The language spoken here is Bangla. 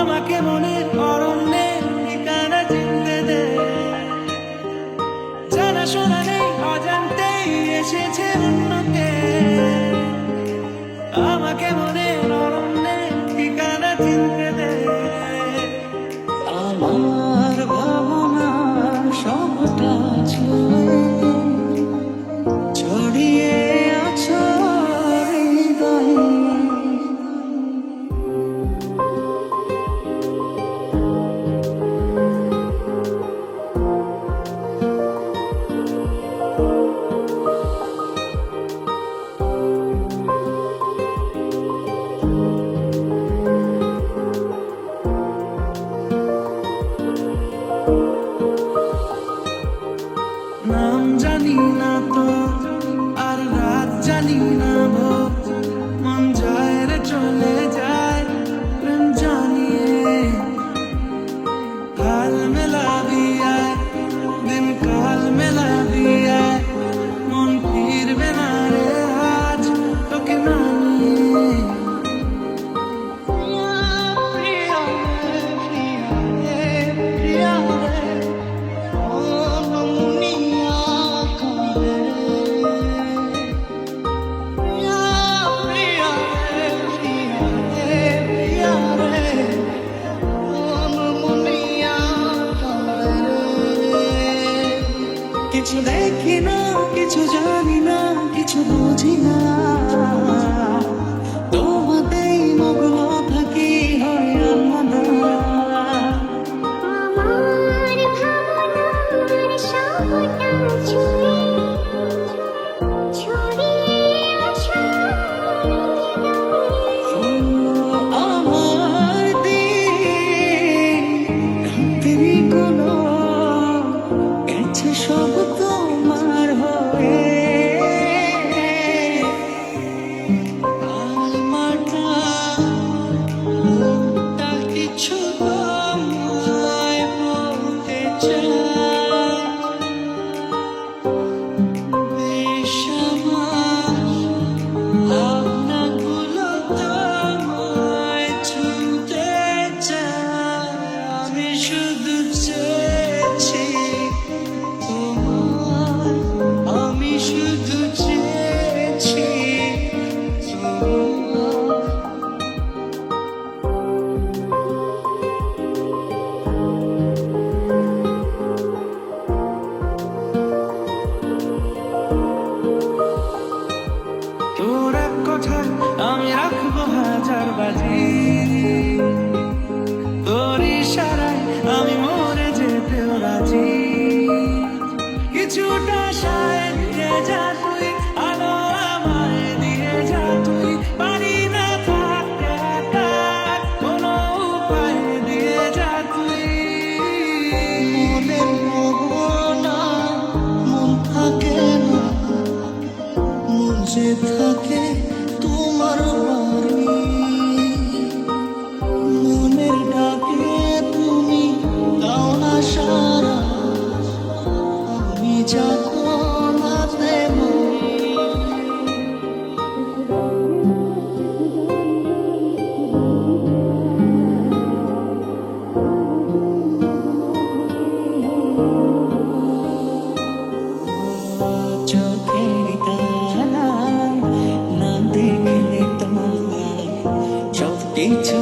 আমাকে মনের অরণ্যে ঠিকানা চিনতে দে। জানা শোনা নেই অজান্তেই এসেছে অন্যকে। আমাকে মনের অরণ্যে ঠিকানা চিনতে দে। আমার ভাবনা সবটা ছড়িয়ে আছো হৃদয়ে। নাম জানি না তো আর রাত জানি না ভোর, মন যায় রে চলে যায় প্রেম জানিয়ে। হাল মেলা দিয়ায় দিন কাল মেলা দিয়ায়, মন ফিরবে না রে আজ তোকে না নিয়ে। কিছু দেখি না, কিছু জানি না, কিছু বুঝি না, তোমাতেই মগ্ন থাকি হয় আলাদা। আমার ভাবনার সবটা ছড়িয়ে আছো আমার দিন রাত্রি কোনো গেছে সব তোমার হয়ে। আলমাটা মনটা কিছু তোমায় বলতে চায়। বেশ আমার ভাবনাগুলো তোমায় ছুঁতে চায়। আমি শুধু চেয়েছি তোমার, আমি শুধু চেয়েছি তোমার। তোর এক কথা আমি রাখবো হাজার বাজি, তোর ইশারায় আমি মরে যেতেও রাজি। কিছুটা সায় দিয়ে যা তুই, আলো আমায় দিয়ে যা তুই। পারি না থাকতে একা, কোনো উপায় দিয়ে যা তুই। মনের মোহনা মন থাকে না, মন যে থাকে তোমার বাড়ি। মনের ডাকে তুমি দাও না সারা, আমি যখন হাতে মরি। চোখের তারায় না দেখলে তোমার সব কিছু